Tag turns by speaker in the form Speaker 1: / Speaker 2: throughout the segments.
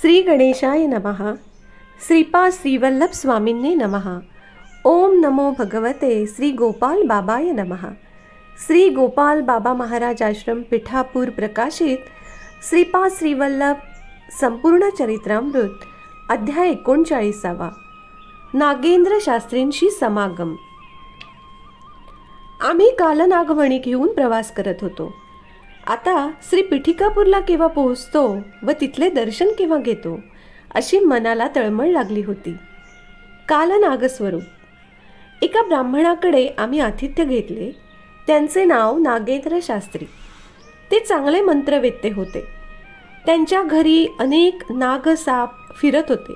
Speaker 1: श्री गणेशाय नमः। श्रीपाद श्रीवल्लभ स्वामींने नमः। ओम नमो भगवते श्री गोपाल बाबाय नमः। श्री गोपाल बाबा महाराज आश्रम पिठापूर प्रकाशित श्रीपाद श्रीवल्लभ संपूर्ण चरित्रामृत अध्याय 39 नागेंद्र शास्त्रींशी समागम। आम्ही कालनागमणी घेऊन प्रवास करत होतो। आता श्री पिठिकापूरला केव्हा पोहोचतो व तिथले दर्शन केव्हा घेतो अशी मनाला तळमळ लागली होती। कालनागस्वरूप एका ब्राह्मणाकडे आम्ही आतिथ्य घेतले। त्यांचे नाव नागेंद्र शास्त्री। ते चांगले मंत्रवेत्ते होते। त्यांच्या घरी अनेक नागसाप फिरत होते।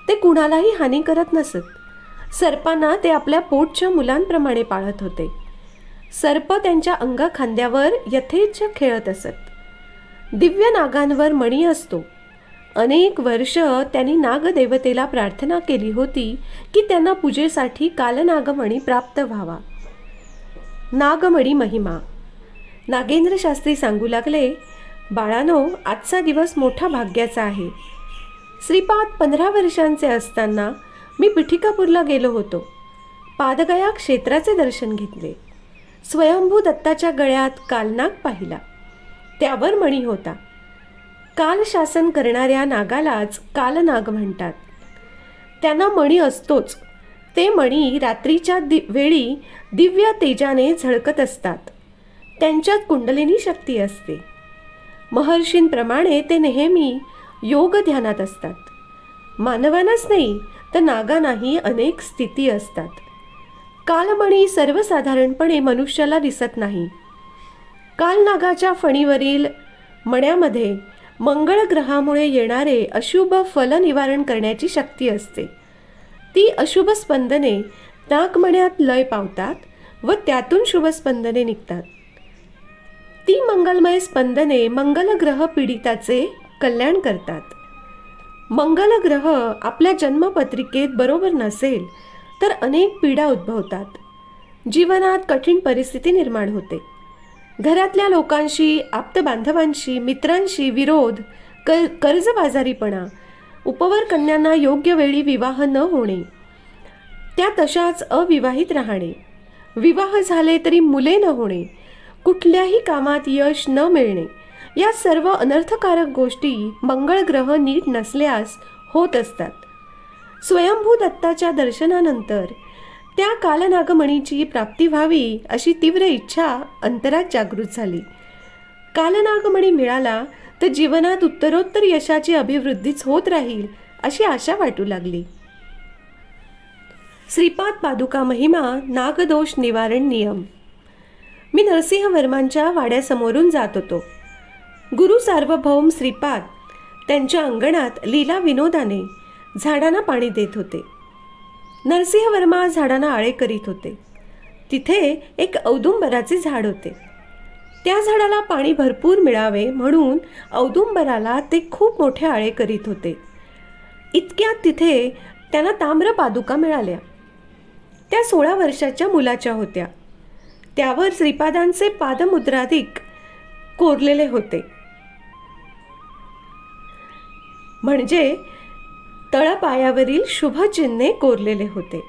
Speaker 1: ते कुणालाही हानी करत नसत। सर्पांना ते आपल्या पोटच्या मुलांप्रमाणे पाळत होते। सर्प त्यांच्या अंगखांद्यावर यथेच्छ खेळत असत। दिव्य नागांवर मणी असतो। अनेक वर्ष त्यांनी नागदेवतेला प्रार्थना केली होती की त्यांना पूजेसाठी कालनागमणी प्राप्त व्हावा। नागमणी महिमा नागेंद्र शास्त्री सांगू लागले, बाळानो, आजचा दिवस मोठा भाग्याचा आहे। श्रीपाद 15 वर्षांचे असताना मी पिठिकापूरला गेलो होतो। पादगया क्षेत्राचे दर्शन घेतले। स्वयंभू दत्ताच्या गळ्यात कालनाग पाहिला। त्यावर मणी होता। काल शासन करणाऱ्या नागालाच कालनाग म्हणतात। त्यांना मणी असतोच। ते मणी रात्रीच्या वेळी दिव्य तेजाने झळकत असतात। त्यांच्यात कुंडलिनी शक्ती असते। महर्षींप्रमाणे ते नेहमी योग ध्यानात असतात। मानवांनाच नाही तर नागांनाही अनेक स्थिती असतात। कालमणी सर्वसाधारणपणे मनुष्याला दिसत नाही। कालनागाच्या फणीवरील मण्यामध्ये मंगळ ग्रहामुळे येणारे अशुभ फल निवारण करण्याची शक्ती असते। ती अशुभ स्पंदने नागमण्यात लय पावतात व त्यातून शुभ स्पंदने निघतात। ती मंगलमय स्पंदने मंगल ग्रह पीडिताचे कल्याण करतात। मंगल ग्रह आपल्या जन्मपत्रिकेत बरोबर नसेल तर अनेक पीडा उद्भवतात। जीवनात कठीण परिस्थिती निर्माण होते। घरातल्या लोकांशी, आप्तबांधवांशी, मित्रांशी विरोध, कर्जबाजारीपणा, उपवर कन्यांना योग्य वेळी विवाह न होणे, त्या तशाच अविवाहित राहणे, विवाह झाले तरी मुले न होणे, कुठल्याही कामात यश न मिळणे, या सर्व अनर्थकारक गोष्टी मंगळ ग्रह नीट नसल्यास होत असतात। स्वयंभू दत्ताच्या दर्शनानंतर त्या कालनागमणीची प्राप्ती व्हावी अशी तीव्र इच्छा अंतरात जागृत झाली। कालनागमणी मिळाला तर जीवनात उत्तरोत्तर यशाची अभिवृद्धीच होत राहील अशी आशा वाटू लागली। श्रीपाद पादुका महिमा नागदोष निवारण नियम। मी नरसिंहवर्मांच्या वाड्यासमोरून जात होतो। गुरु सार्वभौम श्रीपाद त्यांच्या अंगणात लीला विनोदाने झाडांना पाणी देत होते। नरसिंहवर्मा झाडांना आळे करीत होते। तिथे एक औदुंबराचे झाड होते। त्या झाडाला पाणी भरपूर मिळावे म्हणून औदुंबराला ते खूप मोठे आळे करीत होते। इतक्यात तिथे त्यांना ताम्र पादुका मिळाल्या। त्या 16 वर्षाच्या मुलाच्या होत्या। त्यावर श्रीपादांचे पादमुद्राधिक कोरलेले होते, म्हणजे तळपायावरील शुभचिन्हे कोरलेले होते।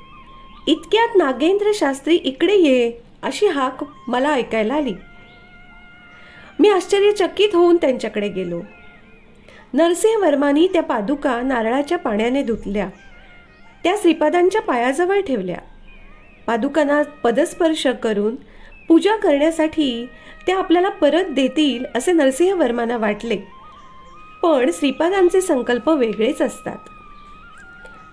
Speaker 1: इतक्यात नागेंद्र शास्त्री इकडे ये अशी हाक मला ऐकायला आली। मी आश्चर्यचकित होऊन त्यांच्याकडे गेलो। नरसिंहवर्मांनी त्या पादुका नारळाच्या पाण्याने धुतल्या। त्या श्रीपादांच्या पायाजवळ ठेवल्या। पादुकांना पदस्पर्श करून पूजा करण्यासाठी त्या आपल्याला परत देतील असे नरसिंहवर्मांना वाटले। पण श्रीपादांचे संकल्प वेगळेच असतात।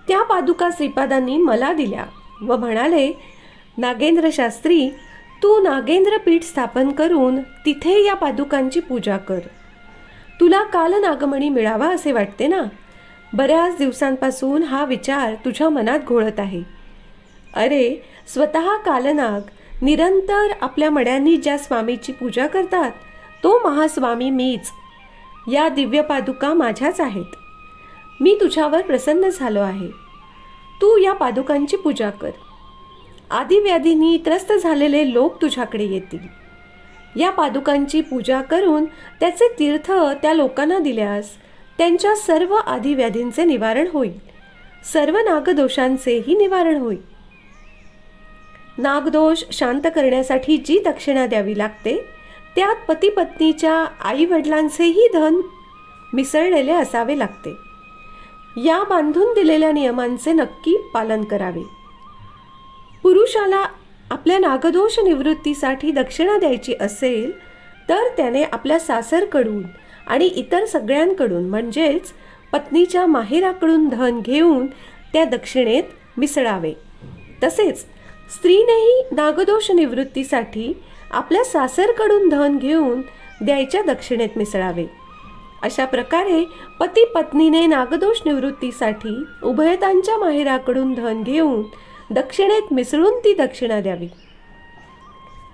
Speaker 1: त्या पादुका श्रीपादांनी मला दिल्या व म्हणाले, नागेंद्र शास्त्री, तू नागेंद्र पीठ स्थापन करून तिथे या पादुकांची पूजा कर। तुला कालनागमणी मिळावा असे वाटते ना? बऱ्याच दिवसांपासून हा विचार तुझ्या मनात घोळत आहे। अरे, स्वतः कालनाग निरंतर आपल्या मड्यांनी ज्या स्वामीची पूजा करतात तो महास्वामी मीच। या दिव्य पादुका माझ्याच आहेत। मी तुझ्यावर प्रसन्न झालो आहे। तू या पादुकांची पूजा कर। आदिव्याधींनी त्रस्त झालेले लोक तुझ्याकडे येतील। या पादुकांची पूजा करून त्याचे तीर्थ त्या लोकांना दिल्यास त्यांच्या सर्व आधिव्याधींचे निवारण होईल, सर्व नागदोषांचेही निवारण होईल. नागदोष शांत करण्यासाठी जी दक्षिणा द्यावी लागते त्यात पती पत्नीच्या आई वडिलांचेही धन मिसळलेले असावे लागते. या बांधून दिलेल्या नियमांचे नक्की पालन करावे. पुरुषाला आपल्या नागदोष निवृत्तीसाठी दक्षिणा द्यायची असेल तर त्याने आपल्या सासरकडून आणि इतर सगळ्यांकडून म्हणजेच पत्नीच्या माहेराकडून धन घेऊन त्या दक्षिणेत मिसळावे. तसेच स्त्रीनेही नागदोष निवृत्तीसाठी आपल्या सासरकडून धन घेऊन द्यायच्या दक्षिणेत मिसळावे. अशा प्रकारे पती पत्नीने नागदोष निवृत्तीसाठी उभयतांच्या माहेराकडून धन घेऊन दक्षिणेत मिसळून ती दक्षिणा द्यावी.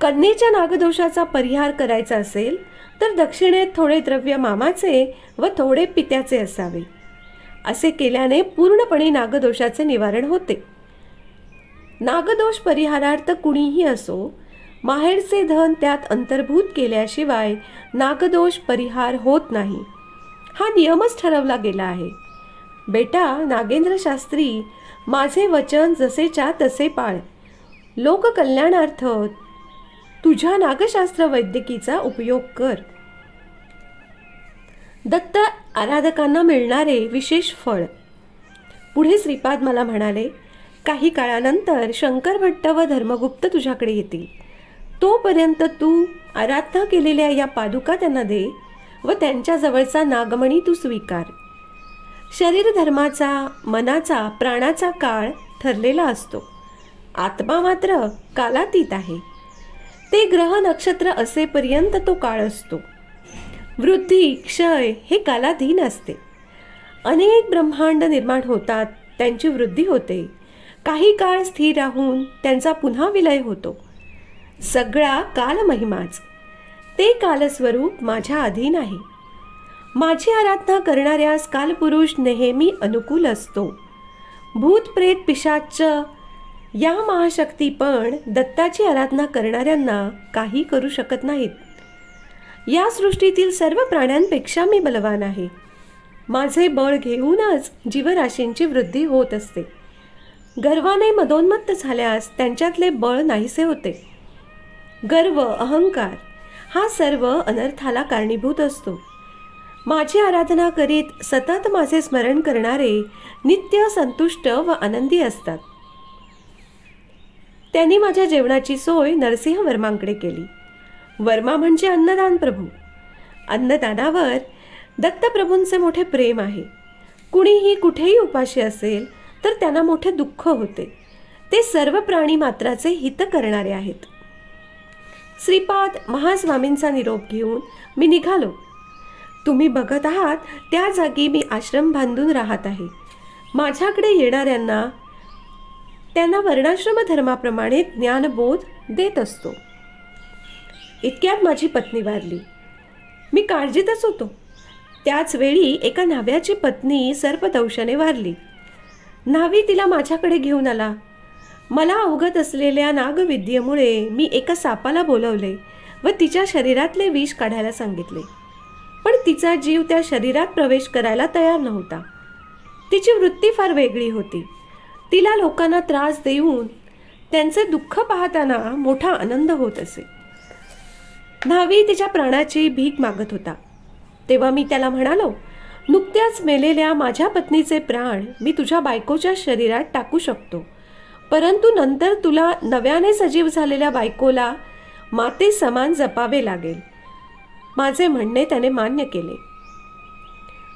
Speaker 1: कन्येच्या नागदोषाचा परिहार करायचा असेल तर दक्षिणेत थोडे द्रव्य मामाचे व थोडे पित्याचे असावे. असे केल्याने पूर्णपणे नागदोषाचे निवारण होते. नागदोष परिहारार्थ कुणीही असो, माहेरचे धन त्यात अंतर्भूत केल्याशिवाय नागदोष परिहार होत नाही, हा नियमच ठरवला गेला आहे. बेटा नागेंद्र शास्त्री, माझे वचन जसेच्या तसे पाळ. लोककल्याणार्थ तुझ्या नागशास्त्र वैद्यकीचा उपयोग कर. दत्त आराधकांना मिळणारे विशेष फळ. पुढे श्रीपाद मला म्हणाले, काही काळानंतर शंकर भट्ट व धर्मगुप्त तुझ्याकडे येतील. तोपर्यंत तू आराधना केलेल्या या पादुका त्यांना दे व त्यांच्या जवळचा नागमणी तू स्वीकार. शरीर धर्माचा, मनाचा, प्राणाचा काळ ठरलेला असतो. आत्मा मात्र कालातीत आहे. ते ग्रह नक्षत्र असेपर्यंत तो काळ असतो. वृद्धी क्षय हे कालाधीन असते. अनेक ब्रह्मांड निर्माण होतात, त्यांची वृद्धी होते. काही काळ स्थिर राहून त्यांचा पुन्हा विलय होतो. सगळा कालमहिमाच. ते कालस्वरूप माझ्या अधीन आहे. माझी आराधना करणाऱ्यास कालपुरुष नेहमी अनुकूल असतो. भूत प्रेत पिशाच या महाशक्ती पण दत्ताची आराधना करणाऱ्यांना काही करू शकत नाहीत. या सृष्टीतील सर्व प्राण्यांपेक्षा मी बलवान आहे. माझे बळ घेऊनच जीवराशींची वृद्धी होत असते. गर्वाने मदोन्मत्त झाल्यास त्यांच्यातले बळ नाहीसे होते. गर्व, अहंकार हा सर्व अनर्थाला कारणीभूत असतो. माझी आराधना करीत सतत माझे स्मरण करणारे नित्य संतुष्ट व आनंदी असतात. त्यांनी माझ्या जेवणाची सोय नरसिंह वर्मांकडे केली. वर्मा म्हणजे अन्नदान प्रभू. अन्नदानावर दत्तप्रभूंचे मोठे प्रेम आहे. कुणीही कुठेही उपाशी असेल तर त्यांना मोठे दुःख होते. ते सर्व प्राणी मात्राचे हित करणारे आहेत. श्रीपाद महास्वामींचा निरोप घेऊन मी निघालो. तुम्ही बघत आहात त्या जागी मी आश्रम बांधून राहत आहे. माझ्याकडे येणाऱ्यांना त्यांना वर्णाश्रम धर्माप्रमाणे ज्ञानबोध देत असतो. इतक्यात माझी पत्नी वारली. मी काळजीतच होतो. त्याच वेळी एका न्हाव्याची पत्नी सर्पदंशाने वारली. न्हावी तिला माझ्याकडे घेऊन आला. मला अवगत असलेल्या नागविद्येमुळे मी एका सापाला बोलवले व तिच्या शरीरातले विष काढायला सांगितले. पण तिचा जीव त्या शरीरात प्रवेश करायला तयार नव्हता. तिची वृत्ती फार वेगळी होती. तिला लोकांना त्रास देऊन त्यांचे दुःख पाहताना मोठा आनंद होत असे. न्हावी तिच्या प्राणाची भीक मागत होता. तेव्हा मी त्याला म्हणालो, नुकत्याच मेलेल्या माझ्या पत्नीचे प्राण मी तुझ्या बायकोच्या शरीरात टाकू शकतो, परंतु नंतर तुला नव्याने सजीव झालेल्या बायकोला माते समान जपावे लागेल. माझे म्हणणे त्याने मान्य केले.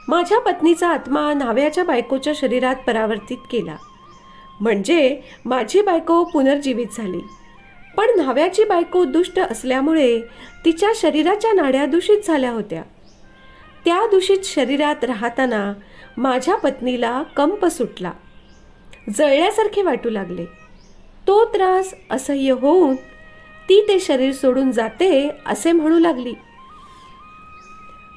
Speaker 1: माझ्या पत्नीचा आत्मा न्हाव्याच्या बायकोच्या शरीरात परावर्तित केला. म्हणजे माझी बायको पुनर्जीवित झाली. पण न्हाव्याची बायको दुष्ट असल्यामुळे तिच्या शरीराच्या नाड्या दूषित झाल्या होत्या. त्या दूषित शरीरात राहताना माझ्या पत्नीला कंप सुटला. जळल्यासारखे वाटू लागले. तो त्रास असह्य होऊन ती ते शरीर सोडून जाते असे म्हणू लागली.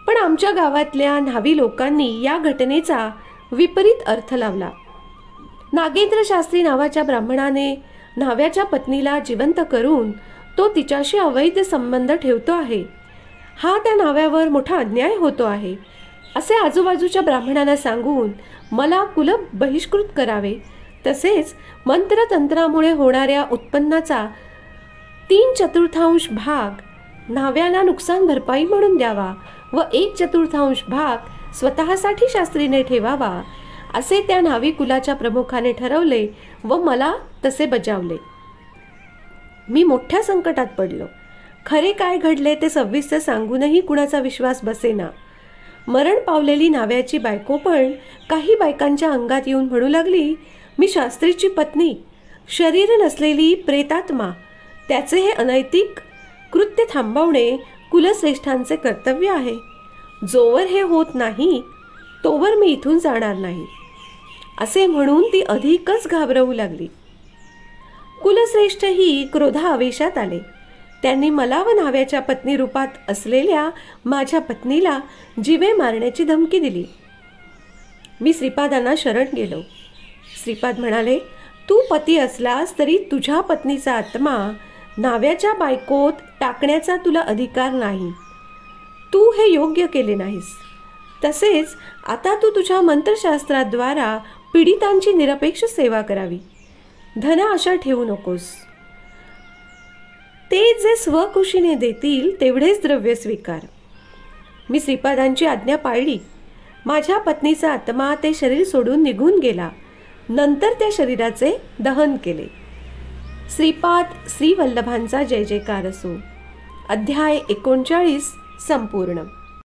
Speaker 1: पण आमच्या गावातल्या न्हावी लोकांनी या घटनेचा विपरीत अर्थ लावला. नागेंद्र शास्त्री नावाच्या ब्राह्मणाने न्हाव्याच्या पत्नीला जिवंत करून तो तिच्याशी अवैध संबंध ठेवतो आहे. हा त्या न्हाव्यावर मोठा अन्याय होतो आहे. असे आजूबाजूच्या ब्राह्मणांना सांगून मला कुल बहिष्कृत करावे, तसेच मंत्रतंत्रामुळे होणाऱ्या उत्पन्नाचा 3/4 भाग न्हाव्याला नुकसान भरपाई म्हणून द्यावा व 1/4 भाग स्वतःसाठी शास्त्रीने ठेवावा, असे त्या न्हावी कुलाच्या प्रमुखाने ठरवले व मला तसे बजावले. मी मोठ्या संकटात पडलो. खरे काय घडले ते सविस्तर सांगूनही कुणाचा विश्वास बसेना. मरण पावलेली न्हाव्याची बायको पण काही बायकांच्या अंगात येऊन म्हणू लागली, मी शास्त्रीची पत्नी, शरीर नसलेली प्रेतात्मा, त्याचे हे अनैतिक कृत्य थांबवणे कुलश्रेष्ठांचे कर्तव्य आहे. जोवर हे होत नाही तोवर मी इथून जाणार नाही, असे म्हणून ती अधिकच घाबरवू लागली. कुलश्रेष्ठही क्रोधावेशात आले. त्यांनी मला व न्हाव्याच्या पत्नी रूपात असलेल्या माझ्या पत्नीला जीवे मारण्याची धमकी दिली. मी श्रीपादांना शरण गेलो. श्रीपाद म्हणाले, तू पती असलास तरी तुझ्या पत्नीचा आत्मा न्हाव्याच्या बायकोत टाकण्याचा तुला अधिकार नाही. तू हे योग्य केले नाहीस. तसेच आता तू तुझ्या मंत्रशास्त्राद्वारा पीडितांची निरपेक्ष सेवा करावी. धन आशा ठेवू नकोस. ते जे स्वखुशीने देतील तेवढेच द्रव्य स्वीकार. मी श्रीपादांची आज्ञा पाळली. माझ्या पत्नीचा आत्मा ते शरीर सोडून निघून गेला. नंतर त्या शरीराचे दहन केले. श्रीपाद श्रीवल्लभांचा जय जयकार असो. अध्याय 39 संपूर्ण.